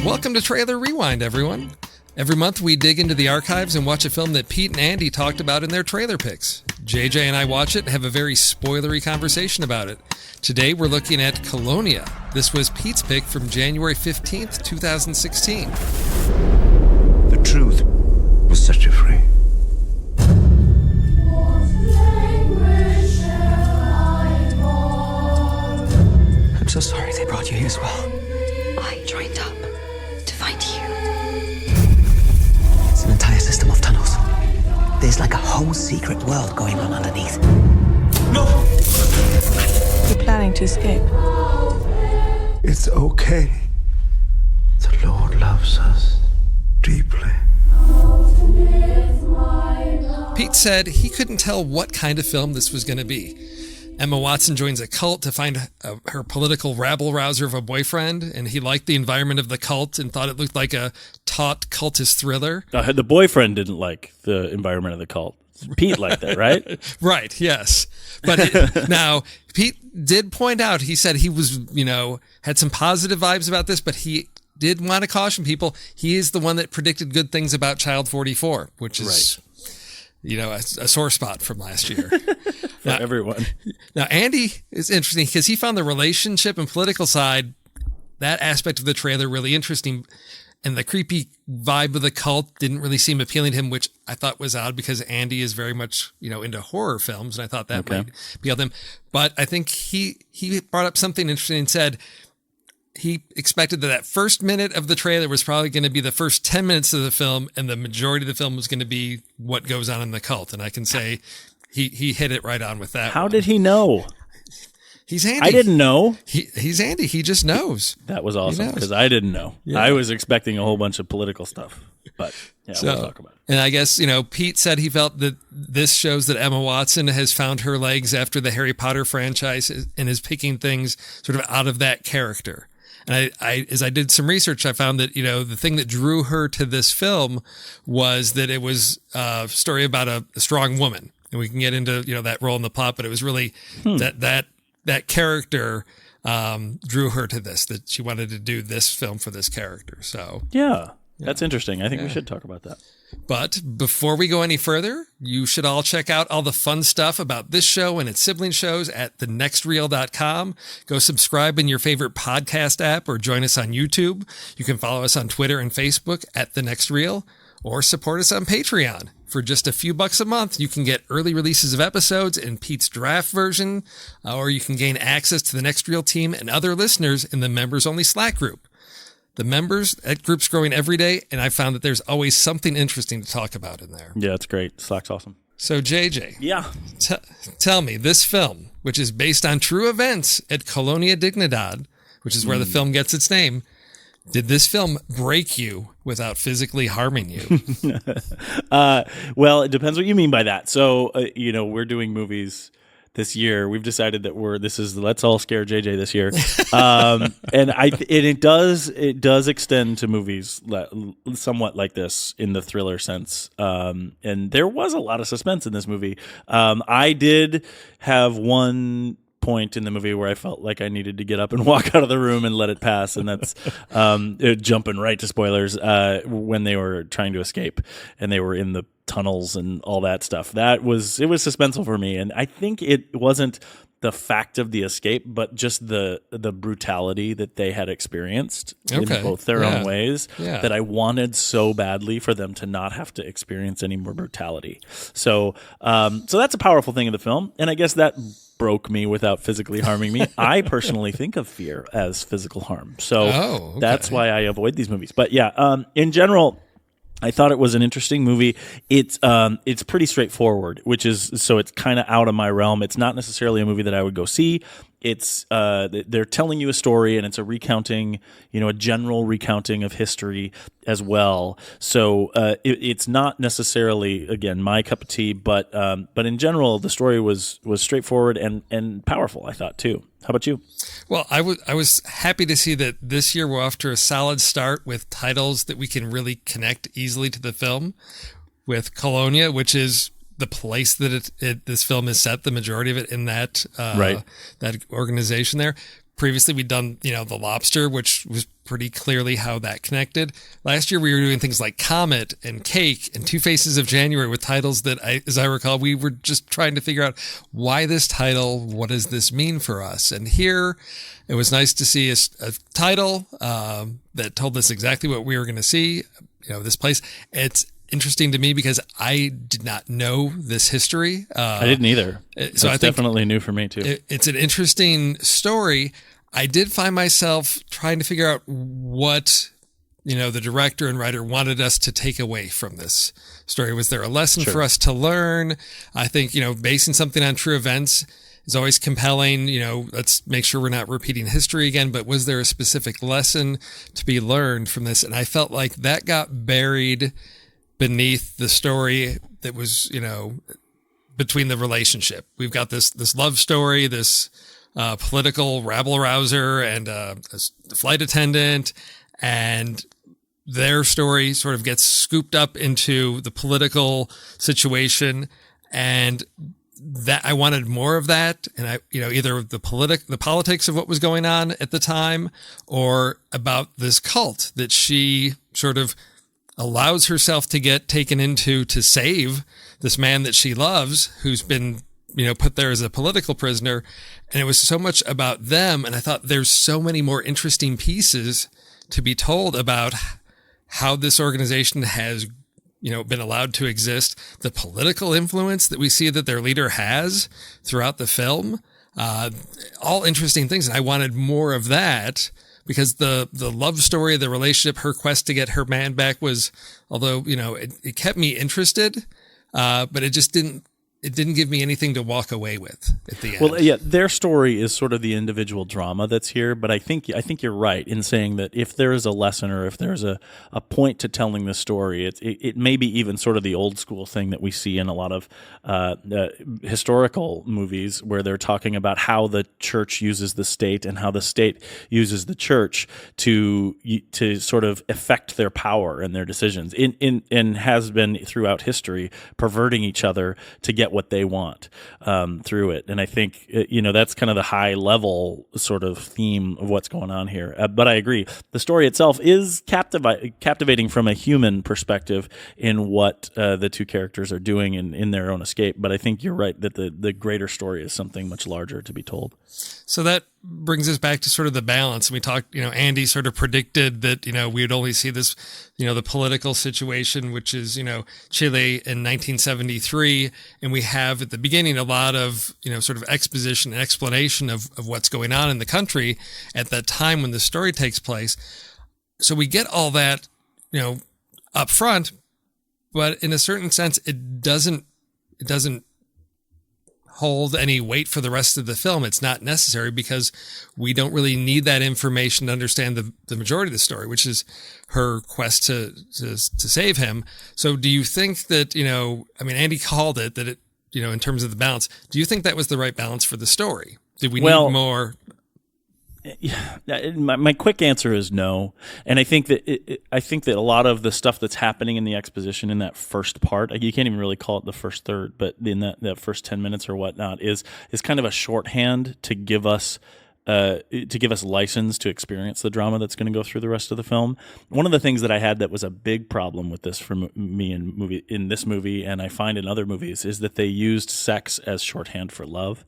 Welcome to Trailer Rewind, everyone. Every month we dig into the archives and watch a film that Pete and Andy talked about in their trailer picks. JJ and I watch it and have a very spoilery conversation about it. Today we're looking at Colonia. This was Pete's pick from January 15th, 2016. The truth will set you free. I'm so sorry they brought you here as well. I joined up to find you. It's an entire system of tunnels. There's like a whole secret world going on underneath. No! You're planning to escape? It's okay. The Lord loves us deeply. Pete said he couldn't tell what kind of film this was going to be. Emma Watson joins a cult to find her political rabble-rouser of a boyfriend, and he liked the environment of the cult and thought it looked like a taut cultist thriller. The boyfriend didn't like the environment of the cult. Pete liked that, right? Right, yes. But now, Pete did point out, he said he was, had some positive vibes about this, but he did want to caution people. He is the one that predicted good things about Child 44, which is... a sore spot from last year. For everyone. Now, Andy is interesting because he found the relationship and political side, that aspect of the trailer really interesting. And the creepy vibe of the cult didn't really seem appealing to him, which I thought was odd because Andy is very much, into horror films. And I thought that might appeal to him. But I think he brought up something interesting and said, he expected that first minute of the trailer was probably going to be the first 10 minutes of the film, and the majority of the film was going to be what goes on in the cult. And I can say he hit it right on with that. How did he know? He's Andy. I didn't know. He's Andy. He just knows. That was awesome because I didn't know. Yeah. I was expecting a whole bunch of political stuff, but we'll talk about it. And I guess, Pete said he felt that this shows that Emma Watson has found her legs after the Harry Potter franchise and is picking things sort of out of that character. And as I did some research, I found that, the thing that drew her to this film was that it was a story about a strong woman. And we can get into, that role in the plot, but it was really that character drew her to this, that she wanted to do this film for this character. So, yeah. That's interesting. I think we should talk about that. But before we go any further, you should all check out all the fun stuff about this show and its sibling shows at thenextreel.com. Go subscribe in your favorite podcast app or join us on YouTube. You can follow us on Twitter and Facebook at The Next Reel, or support us on Patreon. For just a few bucks a month, you can get early releases of episodes in Pete's draft version, or you can gain access to the Next Reel team and other listeners in the members-only Slack group. That group's growing every day, and I found that there's always something interesting to talk about in there. Yeah, it's great. Slack's awesome. So, JJ. Yeah. Tell me, this film, which is based on true events at Colonia Dignidad, which is where the film gets its name, did this film break you without physically harming you? Well, it depends what you mean by that. So, we're doing movies this year. We've decided that let's all scare JJ this year. And it does extend to movies somewhat like this in the thriller sense. And there was a lot of suspense in this movie. I did have one point in the movie where I felt like I needed to get up and walk out of the room and let it pass, and that's jumping right to spoilers when they were trying to escape and they were in the tunnels and all that stuff. It was suspenseful for me, and I think it wasn't the fact of the escape, but just the brutality that they had experienced in both their own ways that I wanted so badly for them to not have to experience any more brutality. So that's a powerful thing in the film, and I guess that broke me without physically harming me. I personally think of fear as physical harm. So that's why I avoid these movies. But in general, I thought it was an interesting movie. It's pretty straightforward, so it's kind of out of my realm. It's not necessarily a movie that I would go see. It's they're telling you a story, and it's a recounting, a general recounting of history as well. So it's not necessarily, again, my cup of tea, but in general, the story was straightforward and powerful, I thought, too. How about you? Well, I was happy to see that this year we're off to a solid start with titles that we can really connect easily to the film, with Colonia, which is the place that this film is set, the majority of it in that that organization there. previously we'd done, The Lobster, which was pretty clearly how that connected. Last year we were doing things like Comet and Cake and Two Faces of January with titles that, as I recall, we were just trying to figure out why this title, what does this mean for us? And here it was nice to see a title that told us exactly what we were going to see, this place. It's interesting to me because I did not know this history. I didn't either. So I think definitely new for me too. It's an interesting story. I did find myself trying to figure out what, the director and writer wanted us to take away from this story. Was there a lesson for us to learn? I think, basing something on true events is always compelling. Let's make sure we're not repeating history again, but was there a specific lesson to be learned from this? And I felt like that got buried beneath the story that was, between the relationship. We've got this love story, this political rabble-rouser and a flight attendant, and their story sort of gets scooped up into the political situation, and that I wanted more of that. And I, either the politics of what was going on at the time, or about this cult that she sort of allows herself to get taken into to save this man that she loves, who's been, put there as a political prisoner. And it was so much about them. And I thought there's so many more interesting pieces to be told about how this organization has, been allowed to exist, the political influence that we see that their leader has throughout the film, all interesting things. And I wanted more of that, because the love story, the relationship, her quest to get her man back was, although, it kept me interested, but it just didn't give me anything to walk away with at the end. Well, yeah, their story is sort of the individual drama that's here, but I think you're right in saying that if there is a lesson, or if there's a point to telling the story, it may be even sort of the old school thing that we see in a lot of historical movies, where they're talking about how the church uses the state and how the state uses the church to sort of affect their power and their decisions, and has been throughout history perverting each other to get what they want through it. And I think, that's kind of the high level sort of theme of what's going on here. But I agree. The story itself is captivating from a human perspective in what the two characters are doing in their own escape. But I think you're right that the greater story is something much larger to be told. So that brings us back to sort of the balance. And we talked, Andy sort of predicted that, we would only see this, the political situation, which is, Chile in 1973. And we have at the beginning a lot of, sort of exposition and explanation of what's going on in the country at that time when the story takes place. So we get all that, up front, but in a certain sense, it doesn't hold any weight for the rest of the film. It's not necessary, because we don't really need that information to understand the majority of the story, which is her quest to save him. So do you think that, Andy called it that it, in terms of the balance, do you think that was the right balance for the story? Did we need more? My quick answer is no, and I think that a lot of the stuff that's happening in the exposition in that first part, you can't even really call it the first third, but in that first 10 minutes or whatnot, is kind of a shorthand to give us license to experience the drama that's going to go through the rest of the film. One of the things that I had that was a big problem with this for me in this movie, and I find in other movies, is that they used sex as shorthand for love.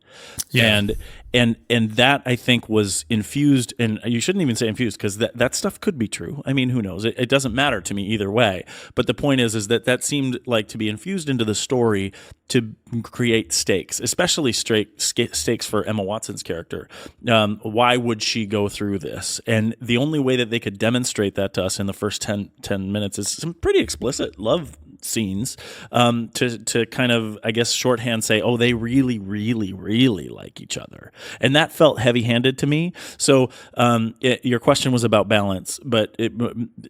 Yeah. And that, I think, was infused, and you shouldn't even say infused, because that stuff could be true. I mean, who knows? It doesn't matter to me either way. But the point is that seemed like to be infused into the story to create stakes, especially stakes for Emma Watson's character. Why would she go through this? And the only way that they could demonstrate that to us in the first 10 minutes is some pretty explicit love scenes, to kind of, I guess, shorthand say, oh, they really, really, really like each other. And that felt heavy-handed to me. So your question was about balance, but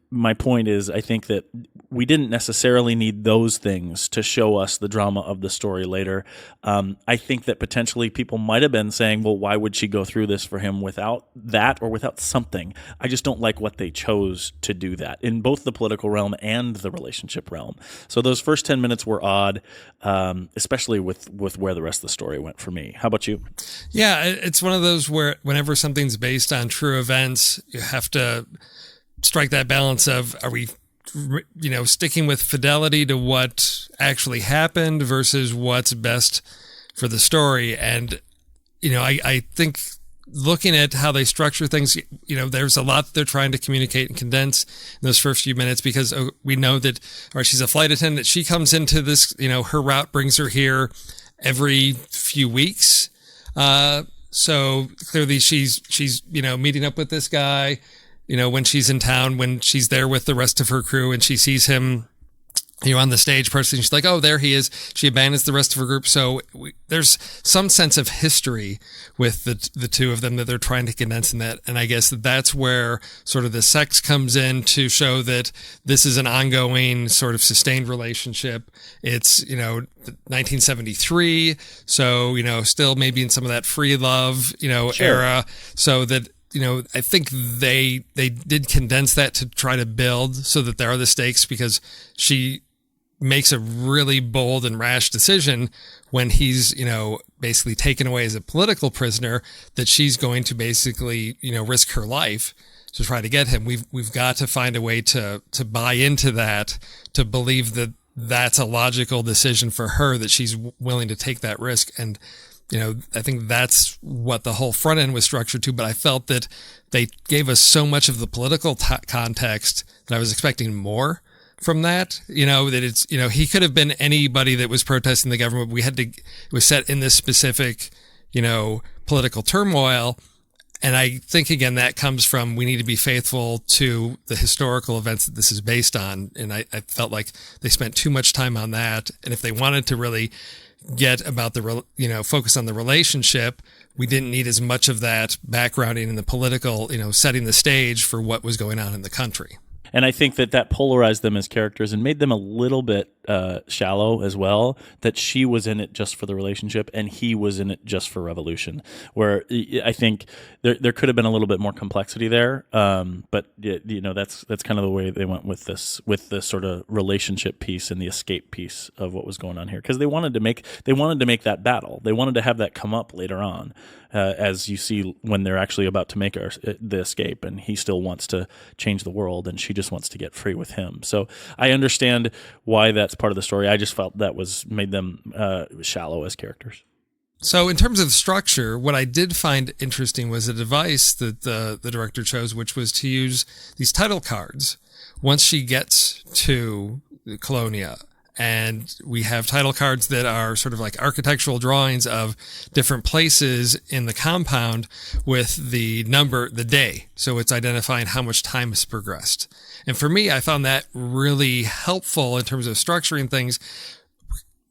my point is, I think that we didn't necessarily need those things to show us the drama of the story later. I think that potentially people might have been saying, well, why would she go through this for him without that or without something? I just don't like what they chose to do that in both the political realm and the relationship realm. So those first 10 minutes were odd, especially with where the rest of the story went for me. How about you? Yeah, it's one of those where whenever something's based on true events, you have to strike that balance of, are we, sticking with fidelity to what actually happened versus what's best for the story. And, I think looking at how they structure things, there's a lot that they're trying to communicate and condense in those first few minutes, because we know that, she's a flight attendant. She comes into this, her route brings her here every few weeks. So clearly she's, meeting up with this guy, when she's in town, when she's there with the rest of her crew and she sees him, on the stage personally, she's like, oh, there he is. She abandons the rest of her group. So there's some sense of history with the two of them that they're trying to condense in that. And I guess that's where sort of the sex comes in to show that this is an ongoing sort of sustained relationship. It's, 1973. So, still maybe in some of that free love, Sure. era. So that, I think they did condense that to try to build so that there are the stakes, because she makes a really bold and rash decision when he's, basically taken away as a political prisoner, that she's going to basically, risk her life to try to get him. We've got to find a way to buy into that, to believe that that's a logical decision for her, that she's willing to take that risk. And, I think that's what the whole front end was structured to, but I felt that they gave us so much of the political context that I was expecting more from that, that it's, he could have been anybody that was protesting the government. It was set in this specific, political turmoil. And I think, again, that comes from, we need to be faithful to the historical events that this is based on. And I felt like they spent too much time on that. And if they wanted to really get about focus on the relationship, we didn't need as much of that backgrounding in the political, setting the stage for what was going on in the country. And I think that polarized them as characters and made them a little bit shallow as well, that she was in it just for the relationship and he was in it just for revolution, where I think there could have been a little bit more complexity there. But that's kind of the way they went with this sort of relationship piece and the escape piece of what was going on here. Because they wanted to make that battle. They wanted to have that come up later on, as you see when they're actually about to make the escape, and he still wants to change the world and she just wants to get free with him. So I understand why that's part of the story. I just felt that made them shallow as characters. So in terms of structure, what I did find interesting was a device that the director chose, which was to use these title cards once she gets to Colonia. And we have title cards that are sort of like architectural drawings of different places in the compound with the number, the day. So it's identifying how much time has progressed. And for me, I found that really helpful in terms of structuring things.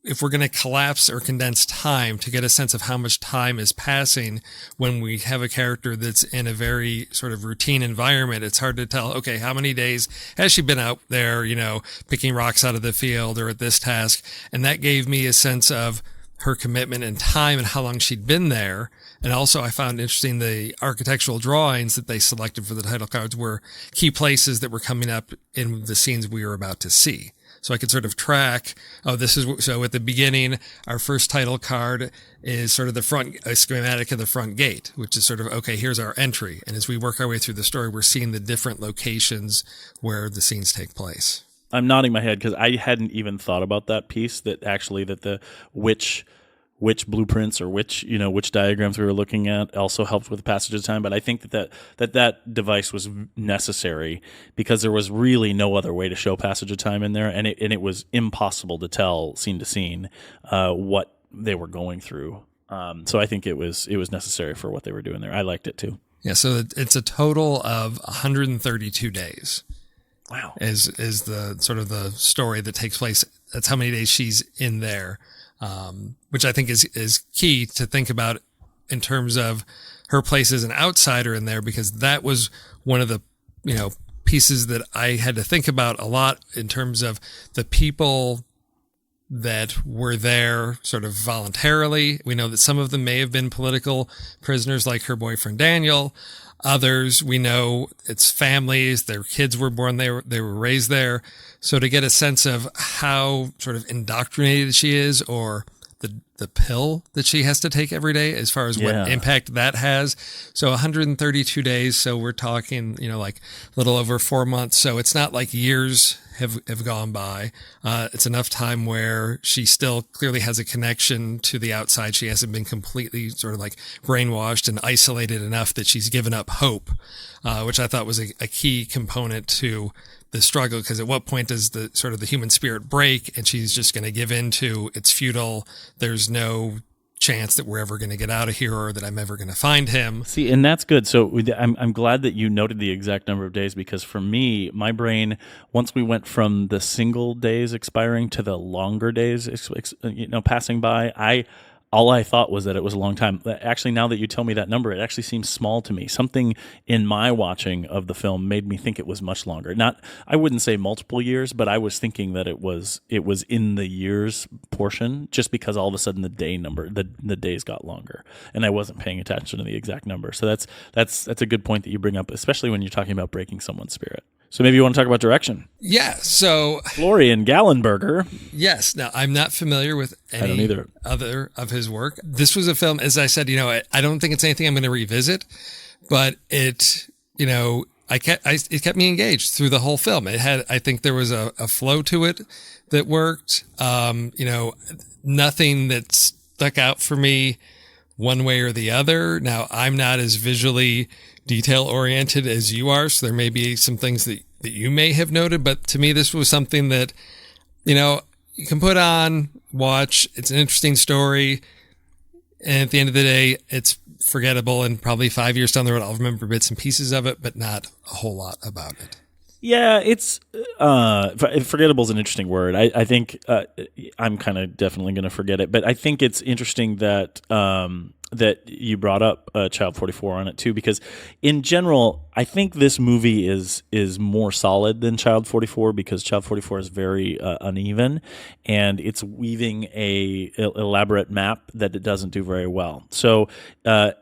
If we're going to collapse or condense time to get a sense of how much time is passing when we have a character that's in a very sort of routine environment, it's hard to tell, okay, how many days has she been out there, picking rocks out of the field or at this task? And that gave me a sense of her commitment and time and how long she'd been there. And also I found interesting the architectural drawings that they selected for the title cards were key places that were coming up in the scenes we were about to see. So I could sort of track, so at the beginning, our first title card is sort of a schematic of the front gate, which is sort of, okay, here's our entry. And as we work our way through the story, we're seeing the different locations where the scenes take place. I'm nodding my head because I hadn't even thought about that piece, that actually that the which blueprints or which diagrams we were looking at also helped with the passage of time. But I think that device was necessary because there was really no other way to show passage of time in there, and it was impossible to tell scene to scene what they were going through. So I think it was necessary for what they were doing there. I liked it too. Yeah. So it's a total of 132 days. Wow. Is the sort of the story that takes place. That's how many days she's in there. Which I think is key to think about in terms of her place as an outsider in there, because that was one of the, pieces that I had to think about a lot in terms of the people that were there sort of voluntarily. We know that some of them may have been political prisoners, like her boyfriend Daniel. Others, we know it's families, their kids were born there, they were raised there. So to get a sense of how sort of indoctrinated she is, or the pill that she has to take every day, as far as what impact that has. So 132 days. So we're talking, like a little over 4 months. So it's not like years have gone by. It's enough time where she still clearly has a connection to the outside. She hasn't been completely sort of like brainwashed and isolated enough that she's given up hope, which I thought was a key component to the struggle, because at what point does the sort of the human spirit break and she's just going to give in to it's futile, there's no chance that we're ever going to get out of here or that I'm ever going to find him. See, and that's good. So I'm glad that you noted the exact number of days, because for me, my brain, once we went from the single days expiring to the longer days passing by, all I thought was that it was a long time. Actually, now that you tell me that number, it actually seems small to me. Something in my watching of the film made me think it was much longer. I wouldn't say multiple years, but I was thinking that it was in the years portion, just because all of a sudden the days got longer, and I wasn't paying attention to the exact number. So that's a good point that you bring up, especially when you're talking about breaking someone's spirit. So maybe you want to talk about direction. Yeah. So Florian Gallenberger. Yes. Now, I'm not familiar with any other of his work. This was a film, as I said, I don't think it's anything I'm going to revisit, but it kept me engaged through the whole film. I think there was a flow to it that worked. Nothing that stuck out for me one way or the other. Now, I'm not as visually detail oriented as you are, so there may be some things that you may have noted, but to me, this was something that, you can put on, watch. It's an interesting story. And at the end of the day, it's forgettable, and probably 5 years down the road, I'll remember bits and pieces of it, but not a whole lot about it. Yeah, it's forgettable is an interesting word. I think I'm kind of definitely going to forget it, but I think it's interesting that that you brought up Child 44 on it too, because in general, I think this movie is more solid than Child 44, because Child 44 is very uneven, and it's weaving a elaborate map that it doesn't do very well. So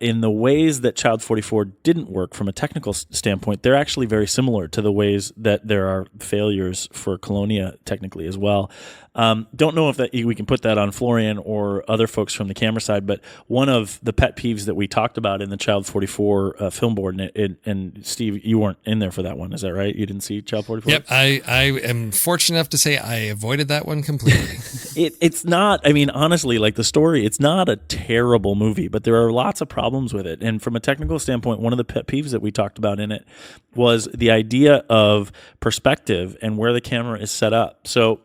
in the ways that Child 44 didn't work from a technical standpoint, they're actually very similar to the ways that there are failures for Colonia technically as well. Don't know if we can put that on Florian or other folks from the camera side, but one of the pet peeves that we talked about in the Child 44 film board, and Steve, you weren't in there for that one, is that right? You didn't see Child 44? Yep, I am fortunate enough to say I avoided that one completely. It's not, honestly, like the story, it's not a terrible movie, but there are lots of problems with it. And from a technical standpoint, one of the pet peeves that we talked about in it was the idea of perspective and where the camera is set up. So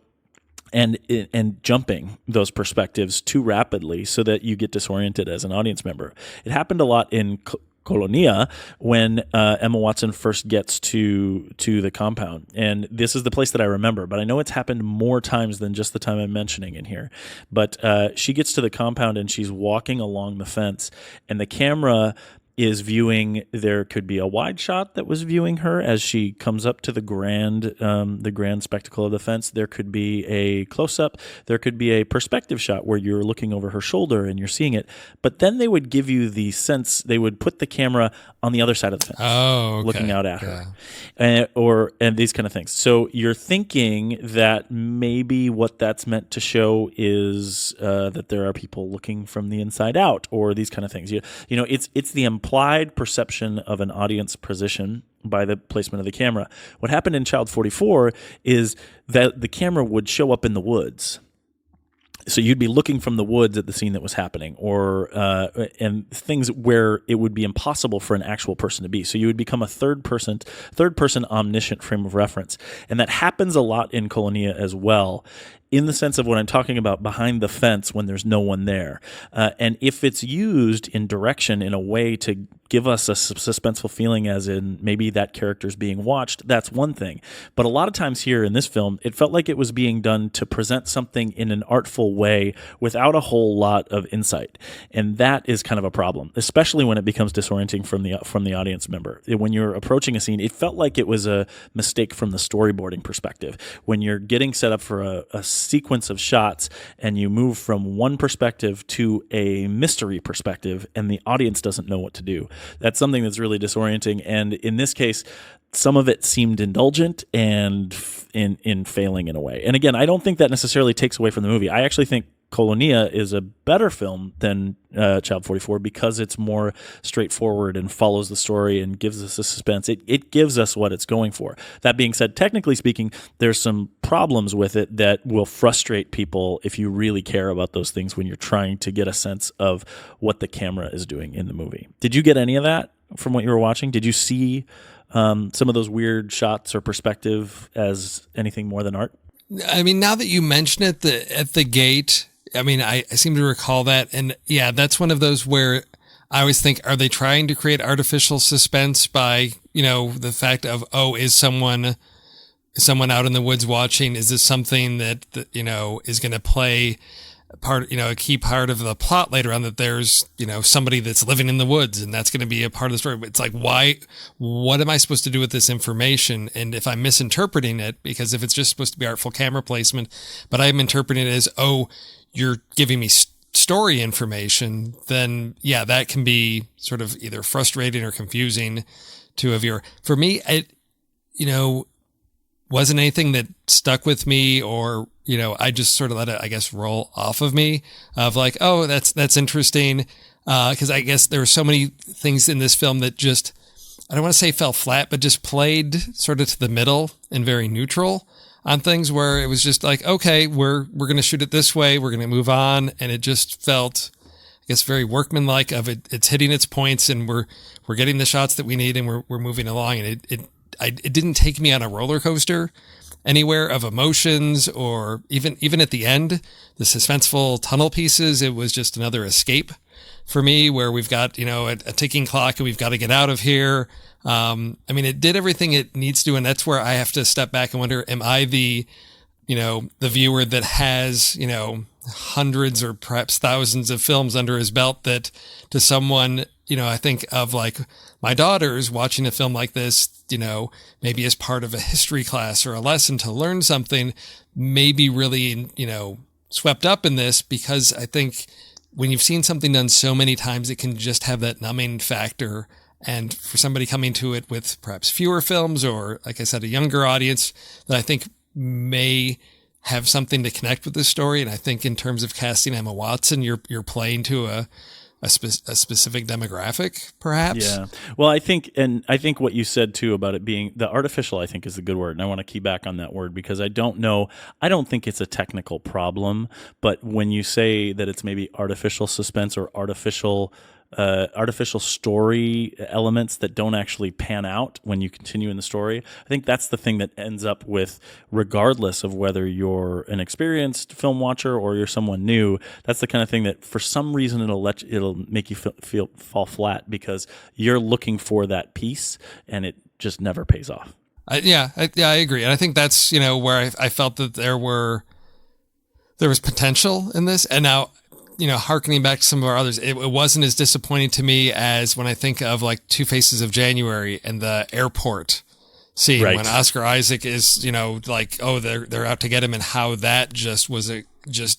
and jumping those perspectives too rapidly so that you get disoriented as an audience member. It happened a lot in Colonia when Emma Watson first gets to the compound. And this is the place that I remember, but I know it's happened more times than just the time I'm mentioning in here. But she gets to the compound and she's walking along the fence, and the camera is viewing, there could be a wide shot that was viewing her as she comes up to the grand spectacle of the fence. There could be a close-up. There could be a perspective shot where you're looking over her shoulder and you're seeing it. But then they would give you the sense, they would put the camera on the other side of the fence, looking out at her, and these kind of things. So you're thinking that maybe what that's meant to show is that there are people looking from the inside out, or these kind of things. It's the implied perception of an audience position by the placement of the camera. What happened in Child 44 is that the camera would show up in the woods. So you'd be looking from the woods at the scene that was happening, or and things where it would be impossible for an actual person to be. So you would become a third person omniscient frame of reference, and that happens a lot in Colonia as well. in the sense of what I'm talking about behind the fence when there's no one there. And if it's used in direction in a way to give us a suspenseful feeling, as in maybe that character's being watched, that's one thing. But a lot of times here in this film, it felt like it was being done to present something in an artful way without a whole lot of insight. And that is kind of a problem, especially when it becomes disorienting from the audience member. When you're approaching a scene, it felt like it was a mistake from the storyboarding perspective. When you're getting set up for a sequence of shots and you move from one perspective to a mystery perspective and the audience doesn't know what to do. That's something that's really disorienting. And in this case, some of it seemed indulgent and in failing in a way. And again, I don't think that necessarily takes away from the movie. I actually think Colonia is a better film than Child 44 because it's more straightforward and follows the story and gives us a suspense. It gives us what it's going for. That being said, technically speaking, there's some problems with it that will frustrate people if you really care about those things when you're trying to get a sense of what the camera is doing in the movie. Did you get any of that from what you were watching? Did you see some of those weird shots or perspective as anything more than art? I mean, now that you mention it, at the gate, I mean, I seem to recall that. And yeah, that's one of those where I always think, are they trying to create artificial suspense by, the fact of, is someone out in the woods watching? Is this something that is going to play a key part of the plot later on, that there's, somebody that's living in the woods and that's going to be a part of the story. But it's like, what am I supposed to do with this information? And if I'm misinterpreting it, because if it's just supposed to be artful camera placement, but I'm interpreting it as, you're giving me story information, then yeah, that can be sort of either frustrating or confusing to a viewer. For me, it, wasn't anything that stuck with me, or, I just sort of let it, I guess, roll off of me of like, that's interesting. Cause I guess there were so many things in this film that just, I don't want to say fell flat, but just played sort of to the middle and very neutral on things, where it was just like, okay, we're going to shoot it this way. We're going to move on. And it just felt, I guess, very workmanlike of it. It's hitting its points and we're getting the shots that we need and we're moving along. And it didn't take me on a roller coaster anywhere of emotions, or even at the end, the suspenseful tunnel pieces. It was just another escape for me, where we've got, a ticking clock and we've got to get out of here. I mean, it did everything it needs to, and that's where I have to step back and wonder, am I the viewer that has, hundreds or perhaps thousands of films under his belt, that to someone, I think of like my daughters watching a film like this, maybe as part of a history class or a lesson to learn something, maybe really, swept up in this, because I think when you've seen something done so many times, it can just have that numbing factor. And for somebody coming to it with perhaps fewer films, or like I said, a younger audience, that I think may have something to connect with this story. And I think in terms of casting Emma Watson, you're playing to a specific demographic, perhaps. Yeah. Well, I think what you said too about it being the artificial, I think, is the good word. And I want to key back on that word, because I don't think it's a technical problem, but when you say that it's maybe artificial suspense or artificial story elements that don't actually pan out when you continue in the story, I think that's the thing that ends up with, regardless of whether you're an experienced film watcher or you're someone new, that's the kind of thing that for some reason it'll make you fall flat, because you're looking for that piece and it just never pays off. I agree. And I think that's, where I felt that there was potential in this. And now, hearkening back to some of our others, it wasn't as disappointing to me as when I think of like Two Faces of January and the airport scene, right, when Oscar Isaac is, like, they're out to get him, and how that just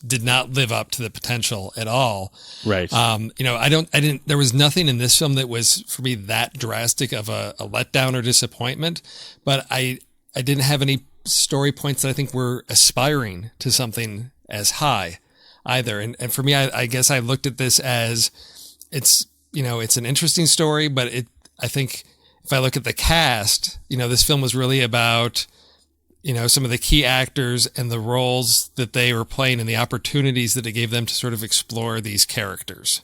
did not live up to the potential at all. Right. There was nothing in this film that was for me that drastic of a letdown or disappointment, but I didn't have any story points that I think were aspiring to something as high either. And for me, I guess I looked at this as it's an interesting story, but I think if I look at the cast, this film was really about, some of the key actors and the roles that they were playing and the opportunities that it gave them to sort of explore these characters.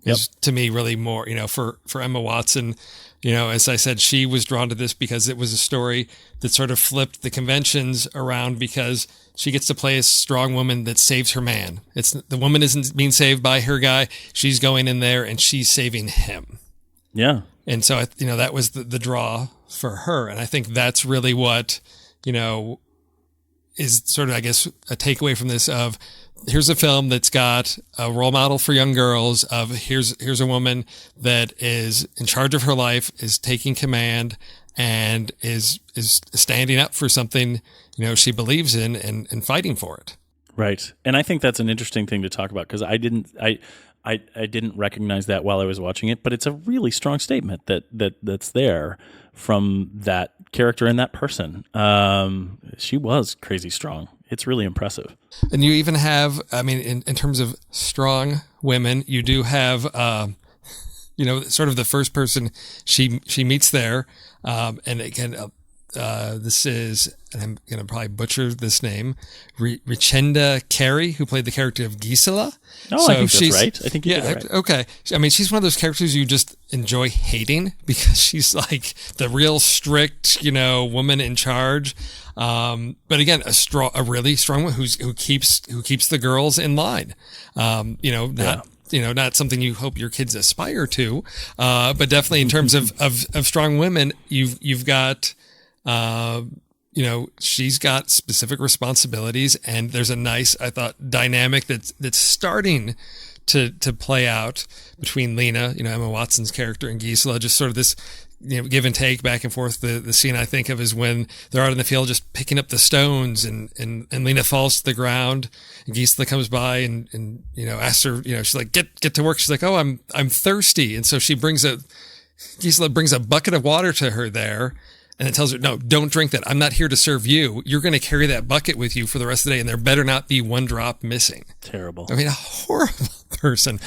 Yep. Is to me really more, for Emma Watson, As I said, she was drawn to this because it was a story that sort of flipped the conventions around, because she gets to play a strong woman that saves her man. The woman isn't being saved by her guy. She's going in there and she's saving him. Yeah. And so, that was the draw for her. And I think that's really what, is sort of, I guess, a takeaway from this of, here's a film that's got a role model for young girls of here's a woman that is in charge of her life, is taking command, and is standing up for something, she believes in and fighting for it. Right. And I think that's an interesting thing to talk about, because I didn't recognize that while I was watching it, but it's a really strong statement that's there from that character and that person. She was crazy strong. It's really impressive. And you even have, in terms of strong women, you do have, sort of the first person she meets there. And again, this is, and I'm going to probably butcher this name, Richenda Carey, who played the character of Gisela. Oh, I think that's right. I think you did it right. Okay. She's one of those characters you just enjoy hating, because she's like the real strict, woman in charge. But again, a really strong one who keeps the girls in line. Not something you hope your kids aspire to, but definitely in terms of strong women, you've got, she's got specific responsibilities, and there's a nice, I thought, dynamic that's starting to play out between Lena, Emma Watson's character, and Gisela, just sort of this, give and take back and forth. The scene I think of is when they're out in the field just picking up the stones, and Lena falls to the ground, and Gisela comes by and asks her, she's like, get to work. She's like, oh, I'm thirsty. And so Gisela brings a bucket of water to her there, and it tells her, no, don't drink that. I'm not here to serve you. You're going to carry that bucket with you for the rest of the day, and there better not be one drop missing. Terrible. A horrible person.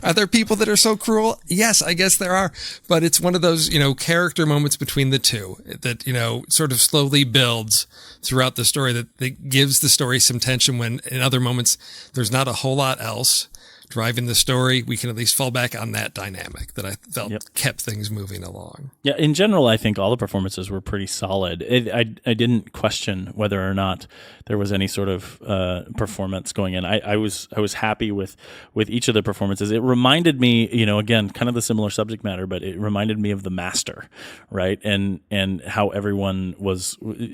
Are there people that are so cruel? Yes, I guess there are. But it's one of those, character moments between the two that, sort of slowly builds throughout the story that gives the story some tension when in other moments there's not a whole lot else driving the story. We can at least fall back on that dynamic that I felt kept things moving along. Yeah, in general, I think all the performances were pretty solid. I didn't question whether or not there was any sort of performance going in. I was happy with each of the performances. It reminded me, again, kind of the similar subject matter, but it reminded me of The Master, right? And how everyone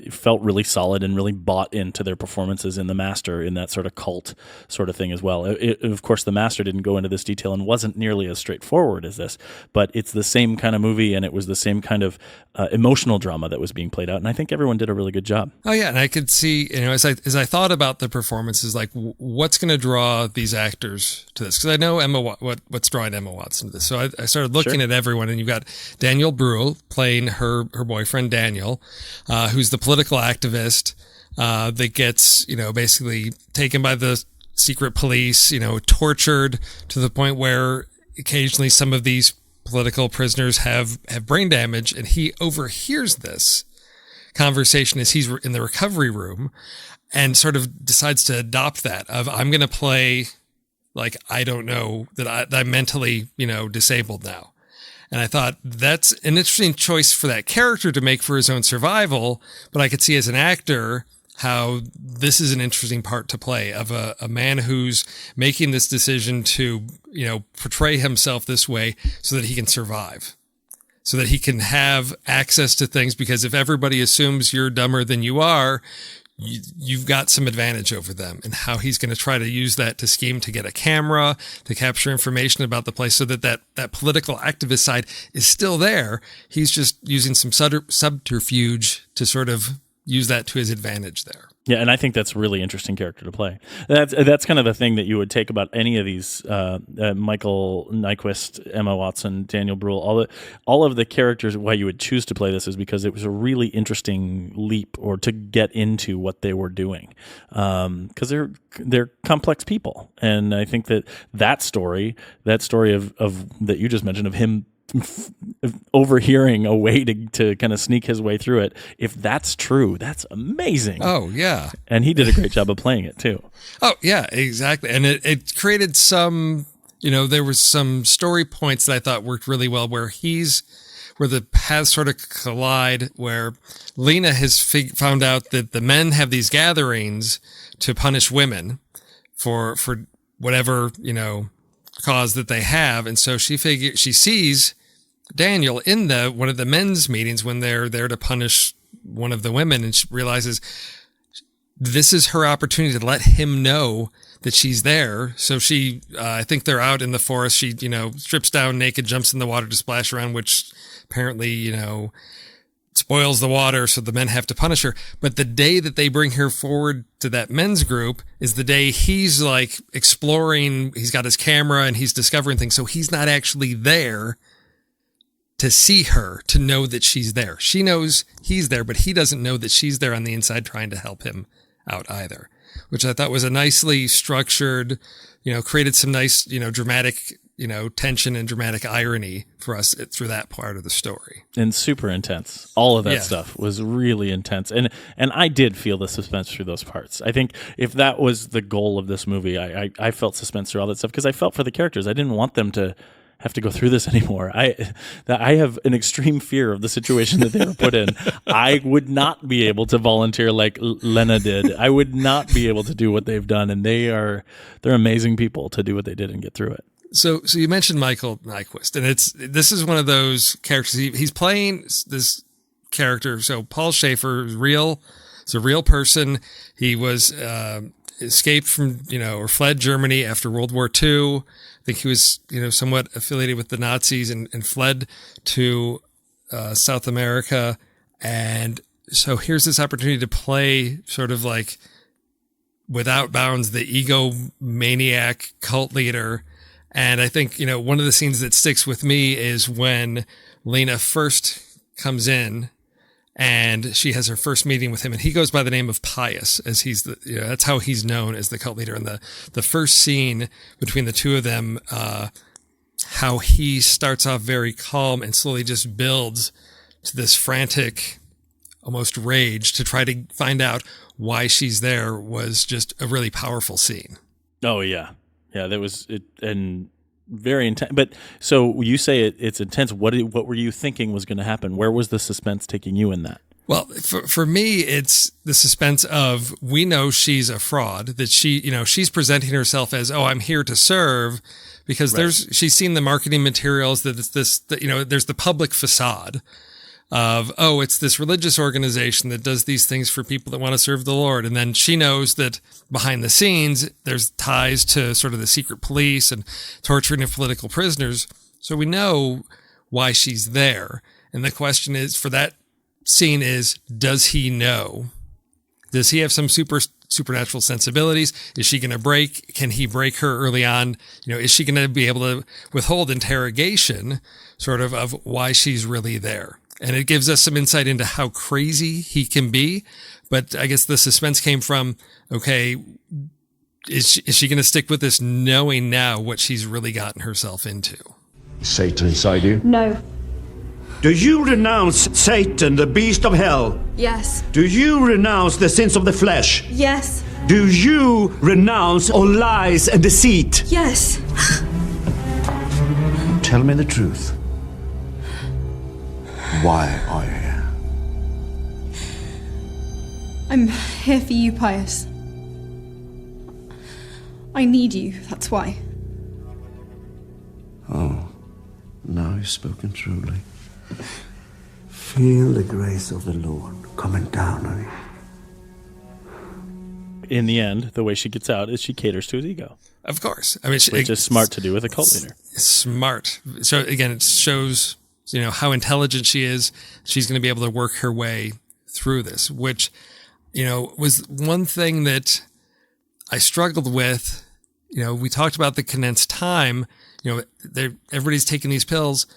felt really solid and really bought into their performances in The Master, in that sort of cult sort of thing as well. Of course, The Master didn't go into this detail and wasn't nearly as straightforward as this, but it's the same kind of movie, and it was the same kind of emotional drama that was being played out, and I think everyone did a really good job. Oh yeah, and I could see, as I thought about the performances, like what's going to draw these actors to this, because I know what's drawing Emma Watson to this. So I started looking at everyone, and you've got Daniel Bruhl playing her boyfriend Daniel, who's the political activist that gets basically taken by the secret police, tortured to the point where occasionally some of these political prisoners have brain damage, and he overhears this conversation as he's in the recovery room and sort of decides to adopt that of, I'm going to play like I don't know that I'm mentally, disabled now. And I thought that's an interesting choice for that character to make for his own survival, but I could see as an actor how this is an interesting part to play of a man who's making this decision to, portray himself this way so that he can survive, so that he can have access to things, because if everybody assumes you're dumber than you are, you've got some advantage over them, and how he's going to try to use that to scheme to get a camera, to capture information about the place so that political activist side is still there. He's just using some subterfuge to sort of use that to his advantage there. Yeah, and I think that's a really interesting character to play. That's kind of the thing that you would take about any of these Michael Nyqvist, Emma Watson, Daniel Bruhl, all of the characters. Why you would choose to play this is because it was a really interesting leap, or to get into what they were doing, because they're complex people, and I think that story of that you just mentioned of him overhearing a way to kind of sneak his way through it. If that's true, that's amazing. Oh yeah. And he did a great job of playing it too. Oh yeah, exactly. And it created some there was some story points that I thought worked really well where the paths sort of collide, where Lena has found out that the men have these gatherings to punish women for whatever, cause that they have. And so she sees Daniel in one of the men's meetings when they're there to punish one of the women, and she realizes this is her opportunity to let him know that she's there. So she, I think they're out in the forest. She, strips down naked, jumps in the water to splash around, which apparently, spoils the water. So the men have to punish her. But the day that they bring her forward to that men's group is the day he's like exploring. He's got his camera and he's discovering things. So he's not actually there to see her, to know that she's there. She knows he's there, but he doesn't know that she's there on the inside trying to help him out either, which I thought was a nicely structured, created some nice, dramatic, tension and dramatic irony for us through that part of the story. And super intense. All of that stuff was really intense. And I did feel the suspense through those parts. I think if that was the goal of this movie, I felt suspense through all that stuff because I felt for the characters. I didn't want them to have to go through this anymore. I have an extreme fear of the situation that they were put in. I would not be able to volunteer like Lena did. I would not be able to do what they've done, and they're amazing people to do what they did and get through it. So you mentioned Michael Nyqvist, and this is one of those characters. He's playing this character. So Paul Schaefer is real. It's a real person. He was escaped from or fled Germany after World War II. I think he was, somewhat affiliated with the Nazis and fled to South America. And so here's this opportunity to play sort of like without bounds, the egomaniac cult leader. And I think, one of the scenes that sticks with me is when Lena first comes in and she has her first meeting with him, and he goes by the name of Pius, as he's that's how he's known as the cult leader. And the first scene between the two of them, how he starts off very calm and slowly just builds to this frantic, almost rage to try to find out why she's there, was just a really powerful scene. Oh yeah. Yeah, that was it, and very intense. But so you say it's intense. What were you thinking was going to happen? Where was the suspense taking you in that? Well, for me, it's the suspense of, we know she's a fraud, that she's presenting herself as, I'm here to serve, because she's seen the marketing materials that it's this, there's the public facade of, it's this religious organization that does these things for people that want to serve the Lord. And then she knows that behind the scenes, there's ties to sort of the secret police and torturing of political prisoners. So we know why she's there. And the question is, for that scene is, does he know? Does he have some supernatural sensibilities? Is she going to break? Can he break her early on? Is she going to be able to withhold interrogation sort of why she's really there? And it gives us some insight into how crazy he can be. But I guess the suspense came from, okay, is she going to stick with this, knowing now what she's really gotten herself into? Satan inside you? No. Do you renounce Satan, the beast of hell? Yes. Do you renounce the sins of the flesh? Yes. Do you renounce all lies and deceit? Yes. Tell me the truth. Why are you here? I'm here for you, Pius. I need you, that's why. Oh, now you've spoken truly. Feel the grace of the Lord coming down on you. In the end, the way she gets out is she caters to his ego. Of course. I mean, which is smart to do with a cult leader. Smart. So again, it shows, how intelligent she is. She's going to be able to work her way through this, which, was one thing that I struggled with. We talked about the condensed time, everybody's taking these pills,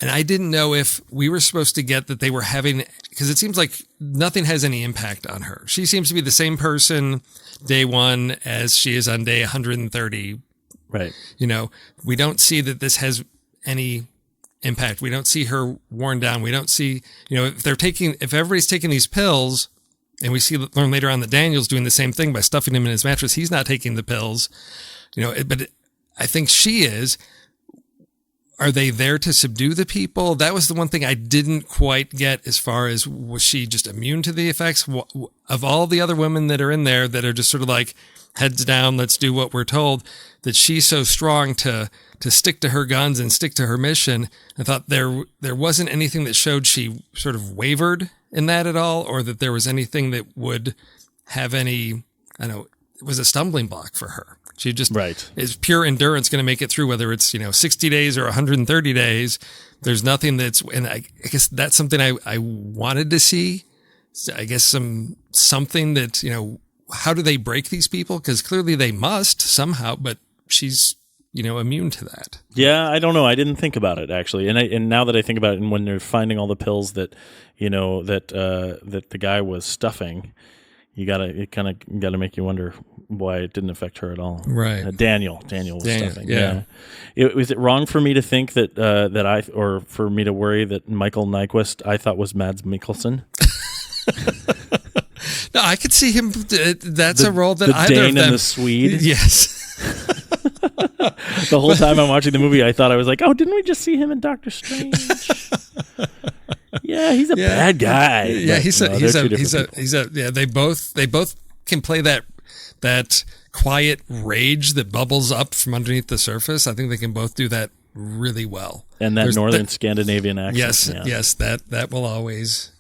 and I didn't know if we were supposed to get that they were having, because it seems like nothing has any impact on her. She seems to be the same person day one as she is on day 130. Right. We don't see that this has any impact. We don't see her worn down. We don't see, if everybody's taking these pills, and we learn later on that Daniel's doing the same thing by stuffing him in his mattress. He's not taking the pills, but I think she is. Are they there to subdue the people? That was the one thing I didn't quite get as far as, was she just immune to the effects of all the other women that are in there that are just sort of like heads down, let's do what we're told, that she's so strong to stick to her guns and stick to her mission. I thought there wasn't anything that showed she sort of wavered in that at all, or that there was anything that would have any, I don't know, it was a stumbling block for her. She just is pure endurance, going to make it through, whether it's, 60 days or 130 days. There's nothing and I guess that's something I wanted to see. I guess something that, how do they break these people? Because clearly they must somehow, but she's, immune to that. Yeah, I don't know. I didn't think about it actually. And now that I think about it, and when they're finding all the pills that, that the guy was stuffing, it kind of got to make you wonder why it didn't affect her at all. Right. Daniel was stuffing. Yeah. Was it wrong for me to think or for me to worry that Michael Nyqvist I thought was Mads Mikkelsen? No, I could see him. That's a role that either Dane of them. And the Swede. Yes. The whole time I'm watching the movie, I thought, I was like, oh, didn't we just see him in Doctor Strange? Yeah, he's a bad guy. Yeah, But, they both can play that quiet rage that bubbles up from underneath the surface. I think they can both do that really well. And that northern Scandinavian accent. Yes, that will always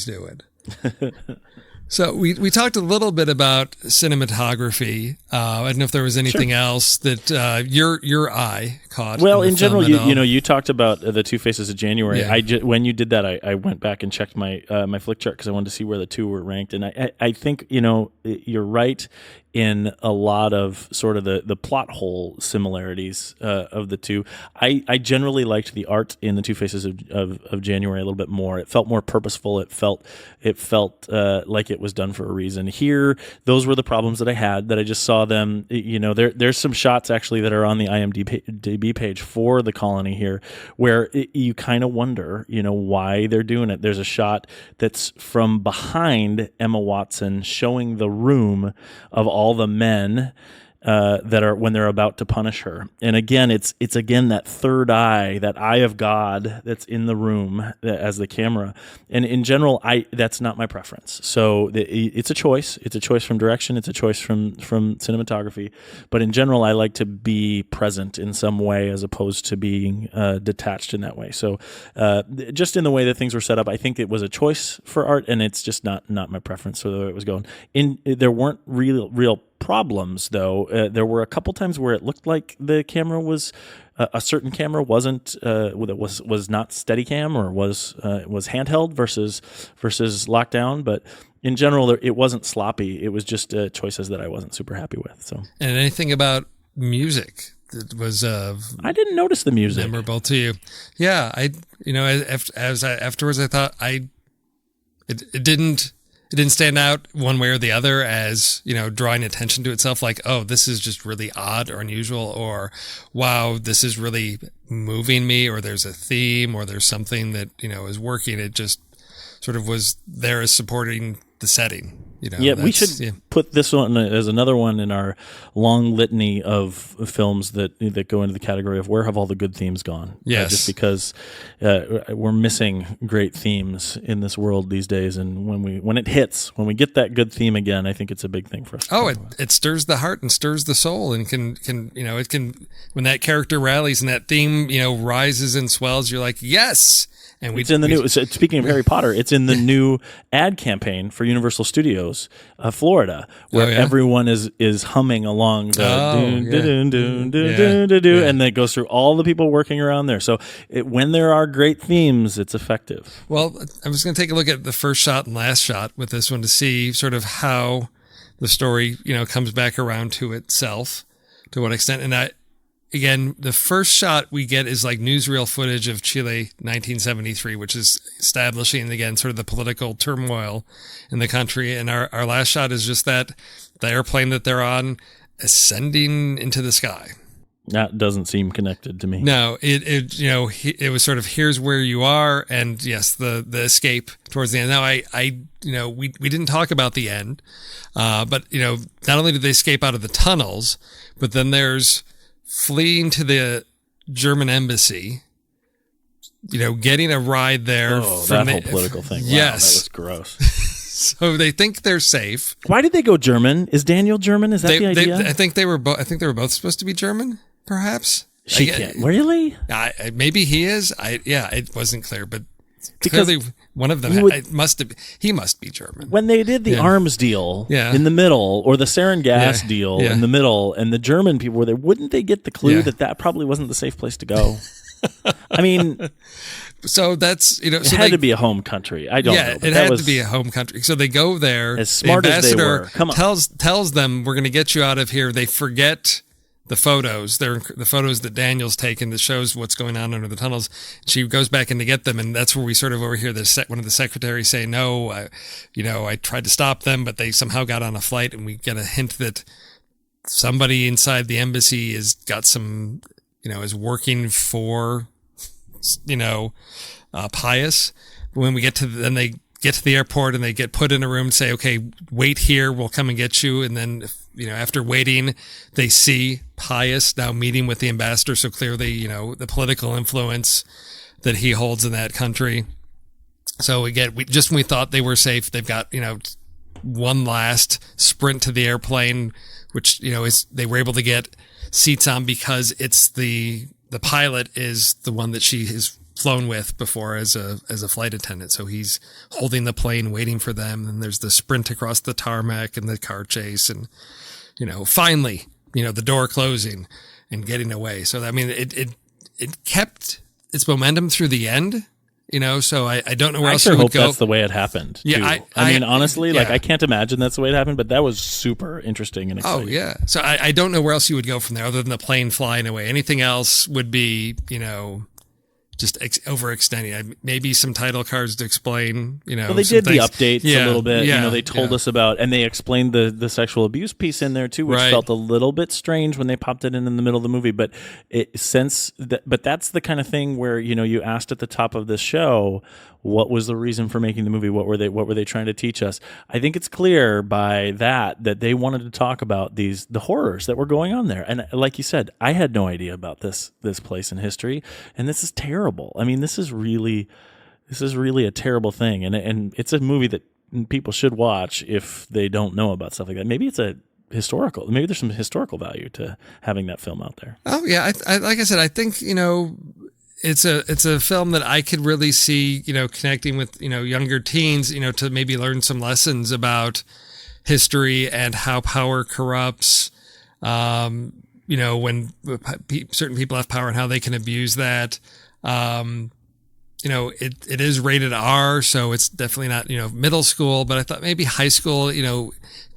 do it. So we talked a little bit about cinematography. I don't know if there was anything else that your eye caught. Well, in general, you talked about the Two Faces of January. Yeah. When you did that, I went back and checked my flick chart because I wanted to see where the two were ranked. And I think you're right in a lot of sort of the plot hole similarities of the two. I generally liked the art in the Two Faces of January a little bit more. It felt more purposeful. It felt like it was done for a reason. Here, those were the problems that I had, that I just saw them. There's some shots actually that are on the IMDb page for the colony here where you kind of wonder, why they're doing it. There's a shot that's from behind Emma Watson showing the room of all the men that are when they're about to punish her. And again, it's again that third eye, that eye of God that's in the room as the camera. And in general, that's not my preference. So it's a choice. It's a choice from direction. It's a choice from cinematography. But in general, I like to be present in some way as opposed to being detached in that way. So just in the way that things were set up, I think it was a choice for art, and it's just not my preference for the way it was going. There weren't real problems, though. There were a couple times where it looked like the camera was a certain camera wasn't was not Steadicam or was handheld versus lockdown. But in general, it wasn't sloppy. It was just choices that I wasn't super happy with. So, and anything about music that was I didn't notice the music memorable to you? Yeah, afterwards I thought it didn't stand out one way or the other as, drawing attention to itself, like, oh, this is just really odd or unusual, or wow, this is really moving me, or there's a theme, or there's something that, is working. It just sort of was there as supporting the setting. We should put this one as another one in our long litany of films that go into the category of where have all the good themes gone? Yes. Just because we're missing great themes in this world these days, and when we get that good theme again, I think it's a big thing for us. Oh, it stirs the heart and stirs the soul, and can it can, when that character rallies and that theme rises and swells, you're like, yes. And it's in the new. Speaking of Harry Potter, it's in the new ad campaign for Universal Studios, Florida, where everyone is humming along the and then it goes through all the people working around there. So when there are great themes, it's effective. Well, I was going to take a look at the first shot and last shot with this one to see sort of how the story comes back around to itself, to what extent, and Again, the first shot we get is like newsreel footage of Chile 1973, which is establishing, again, sort of the political turmoil in the country. And our last shot is just the airplane that they're on ascending into the sky. That doesn't seem connected to me. No, it was sort of, here's where you are. And yes, the escape towards the end. Now we didn't talk about the end. But not only did they escape out of the tunnels, but then there's fleeing to the German embassy, getting a ride there. Oh, that whole political thing. Wow, yes. That was gross. So they think they're safe. Why did they go German? Is Daniel German? Is that the idea? I think they were both supposed to be German, perhaps. She can't. Really? Maybe he is. It wasn't clear, but Because clearly one of them he must be German. When they did the arms deal in the middle, or the sarin gas deal in the middle, and the German people were there, wouldn't they get the clue that probably wasn't the safe place to go? I mean, so that's it had to be a home country. I don't know. Yeah, it had to be a home country. So they go there. As smart as they were, come on. tells them, we're going to get you out of here. They forget the photos. They're the photos that Daniel's taken that shows what's going on under the tunnels. She goes back in to get them, and that's where we sort of overhear one of the secretaries say, "No, I tried to stop them, but they somehow got on a flight." And we get a hint that somebody inside the embassy is got some, is working for, Pius. When we get to they get to the airport and they get put in a room and say, "Okay, wait here. We'll come and get you." And then, after waiting, they see Pius now meeting with the ambassador. So clearly, the political influence that he holds in that country. So again, when we thought they were safe, they've got, one last sprint to the airplane, which, they were able to get seats on because it's the pilot is the one that she has flown with before as a flight attendant. So he's holding the plane, waiting for them. And there's the sprint across the tarmac and the car chase and, finally, the door closing and getting away. So, I mean, it kept its momentum through the end, so I don't know where else I it would hope go. That's the way it happened. Yeah. Too. I mean, honestly, I can't imagine that's the way it happened, but that was super interesting and exciting. Oh, yeah. So I don't know where else you would go from there other than the plane flying away. Anything else would be, just overextending. Maybe some title cards to explain, Well, they did the updates a little bit. Yeah, they told us about, and they explained the sexual abuse piece in there too, which felt a little bit strange when they popped it in the middle of the movie. But but that's the kind of thing where, you asked at the top of this show, what was the reason for making the movie? What were they trying to teach us? I think it's clear by that they wanted to talk about the horrors that were going on there. And like you said, I had no idea about this place in history, and this is terrible. I mean, this is really a terrible thing, and it's a movie that people should watch if they don't know about stuff like that. Maybe there's some historical value to having that film out there. Oh yeah, I like I said, I think it's a film that I could really see, connecting with, younger teens, to maybe learn some lessons about history and how power corrupts, when certain people have power and how they can abuse that. It is rated R, so it's definitely not, middle school, but I thought maybe high school,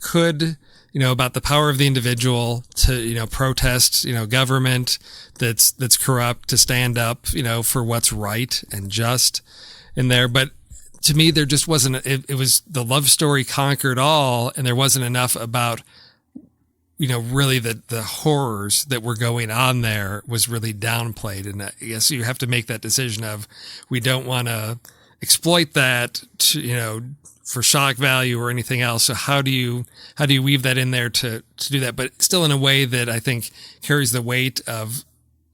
could, about the power of the individual to, protest, government that's corrupt, to stand up, for what's right and just in there. But to me, there just wasn't, it was the love story conquered all, and there wasn't enough about, really the horrors that were going on there was really downplayed. And I guess you have to make that decision of, we don't want to exploit that to, for shock value or anything else. So how do you weave that in there to do that, but still in a way that I think carries the weight of,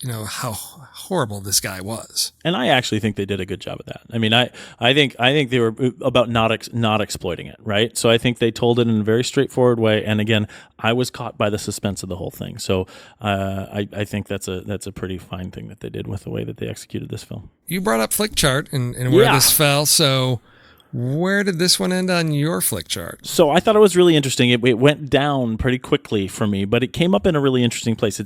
how horrible this guy was. And I actually think they did a good job of that. I mean, I think they were about not exploiting it, right? So I think they told it in a very straightforward way. And again, I was caught by the suspense of the whole thing. So I think that's a pretty fine thing that they did with the way that they executed this film. You brought up Flick Chart and where this fell. So where did this one end on your Flick Chart? So I thought it was really interesting. It went down pretty quickly for me, but it came up in a really interesting place.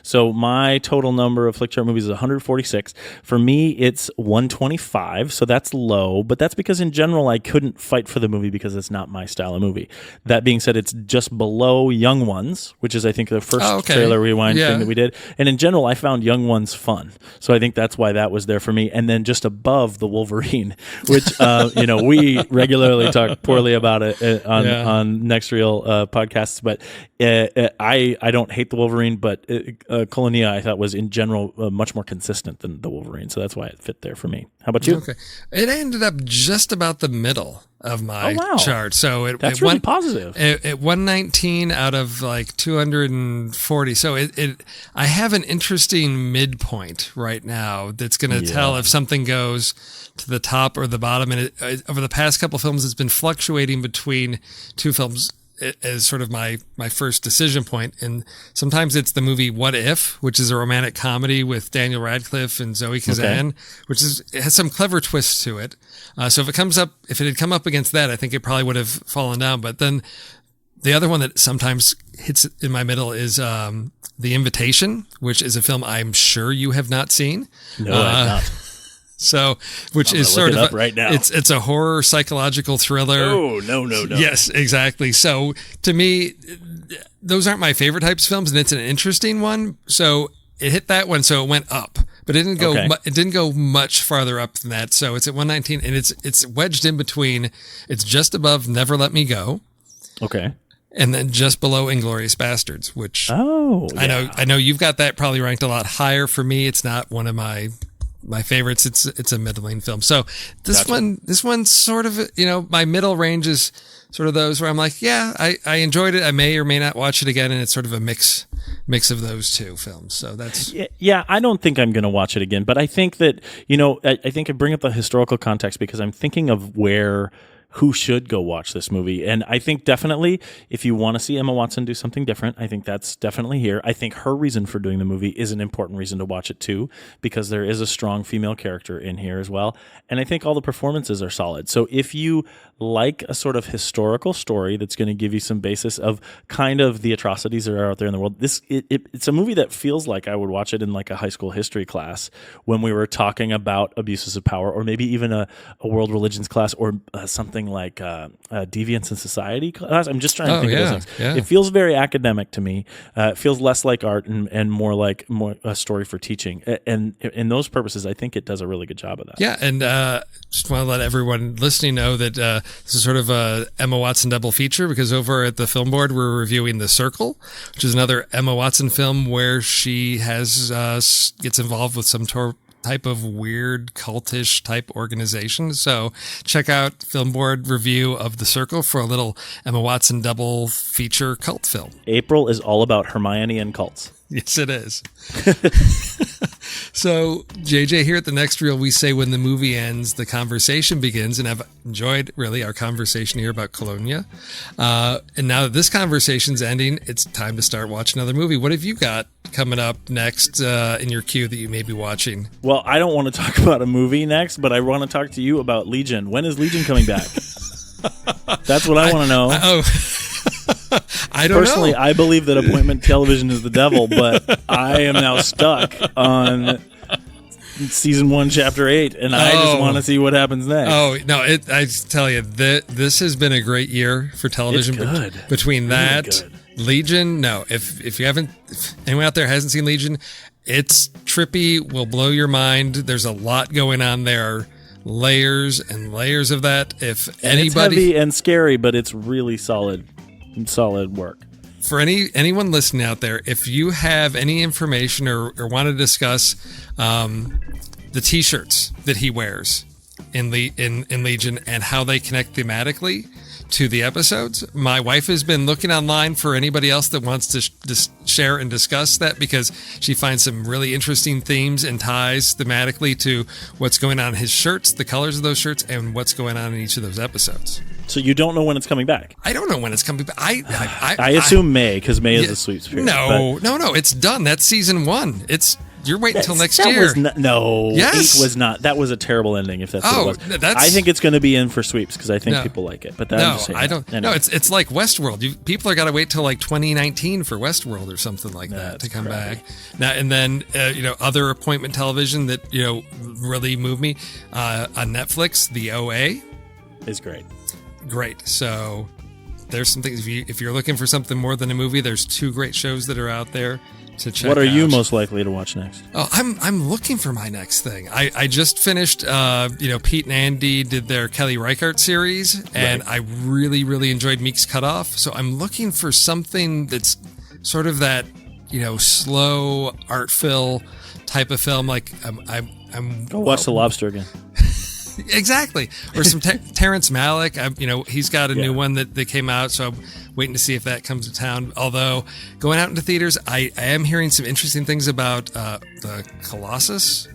So my total number of Flick Chart movies is 146. For me, it's 125, so that's low, but that's because in general, I couldn't fight for the movie because it's not my style of movie. That being said, it's just below Young Ones, which is, I think, the first trailer rewind thing that we did. And in general, I found Young Ones fun. So I think that's why that was there for me. And then just above the Wolverine, which, we regularly talk poorly about it on Next Reel podcasts, but I don't hate the Wolverine, but Colonia I thought was in general much more consistent than the Wolverine, so that's why it fit there for me. How about you? Okay, it ended up just about the middle of my chart, so that's really positive. It 119 out of like 240. So I have an interesting midpoint right now that's going to tell if something goes to the top or the bottom. And over the past couple of films, it's been fluctuating between two films as sort of my first decision point. And sometimes it's the movie What If, which is a romantic comedy with Daniel Radcliffe and Zoe Kazan, which it has some clever twists to it. So if it had come up against that, I think it probably would have fallen down. But then the other one that sometimes hits in my middle is The Invitation, which is a film I'm sure you have not seen. No, I have not. So, which is sort of right now. It's a horror psychological thriller. Oh, no. Yes, exactly. So to me, those aren't my favorite types of films, and it's an interesting one. So it hit that one, so it went up, but it didn't go. It didn't go much farther up than that. So it's at 119, and it's wedged in between. It's just above Never Let Me Go. Okay. And then just below Inglourious Bastards, which I know you've got that probably ranked a lot higher. For me, it's not one of my favorites. It's a middling film. So this one's sort of, my middle range is sort of those where I'm like, yeah, I enjoyed it. I may or may not watch it again. And it's sort of a mix of those two films. So that's, yeah, I don't think I'm going to watch it again, but I think that, I think I bring up the historical context because I'm thinking of who should go watch this movie. And I think definitely if you want to see Emma Watson do something different, I think that's definitely here. I think her reason for doing the movie is an important reason to watch it too, because there is a strong female character in here as well. And I think all the performances are solid. So if you like a sort of historical story that's going to give you some basis of kind of the atrocities that are out there in the world, it's a movie that feels like I would watch it in like a high school history class when we were talking about abuses of power, or maybe even a world religions class, or something like Deviance in Society class. I'm just trying to think of those things. Yeah. It feels very academic to me. It feels less like art and more like a story for teaching. And in those purposes, I think it does a really good job of that. Yeah, and just want to let everyone listening know that this is sort of a Emma Watson double feature, because over at the Film Board, we're reviewing The Circle, which is another Emma Watson film where she gets involved with some type of weird cultish type organization. So check out Film Board review of The Circle for a little Emma Watson double feature cult film. April is all about Hermione and cults. Yes, it is. So, JJ, here at the Next Reel, we say when the movie ends, the conversation begins, and I've enjoyed really our conversation here about Colonia. And now that this conversation's ending, it's time to start watching another movie. What have you got coming up next in your queue that you may be watching? Well, I don't want to talk about a movie next, but I want to talk to you about Legion. When is Legion coming back? That's what I want to know. I don't Personally, know. I believe that appointment television is the devil, but I am now stuck on season 1, chapter 8, and I just want to see what happens next. Oh, no, I tell you, this has been a great year for television. It's good. Between really that, good. Legion, no, if anyone out there hasn't seen Legion, it's trippy, will blow your mind. There's a lot going on there. Layers and layers of that. If anybody, it's heavy and scary, but it's really solid work. For anyone listening out there, if you have any information or want to discuss the T-shirts that he wears in Legion and how they connect thematically to the episodes, my wife has been looking online for anybody else that wants to share and discuss that, because she finds some really interesting themes and ties thematically to what's going on in his shirts, the colors of those shirts, and what's going on in each of those episodes. So you don't know when it's coming back? I don't know when it's coming back. I assume May, because May is a sweeps period. No, it's done. That's season 1. You're waiting until next year. Yes. 8 was not. That was a terrible ending, if that's what it was. I think it's going to be in for sweeps, because I think people like it. But I'm just saying I don't. Anyway. No, it's like Westworld. People are got to wait till like 2019 for Westworld or something like that to come back. Now and then, other appointment television that really moved me on Netflix. The OA is great. Great. So there's some things. If you're looking for something more than a movie, there's 2 great shows that are out there. to check What are you out. most likely to watch next? Oh, I'm looking for my next thing. I just finished, Pete and Andy did their Kelly Reichardt series, and I really, really enjoyed Meek's Cutoff. So I'm looking for something that's sort of that, slow art type of film. Like I'm Go watch The Lobster again. Exactly. Or some Terrence Malick. He's got a new one that came out, so I'm waiting to see if that comes to town. Although, going out into theaters, I am hearing some interesting things about the Colossus,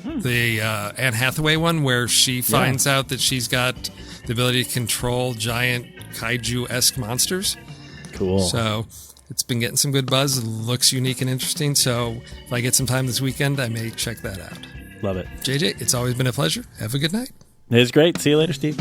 the Anne Hathaway one, where she finds out that she's got the ability to control giant kaiju-esque monsters. Cool. So it's been getting some good buzz. It looks unique and interesting. So if I get some time this weekend, I may check that out. Love it. JJ, it's always been a pleasure. Have a good night. It's great. See you later, Steve.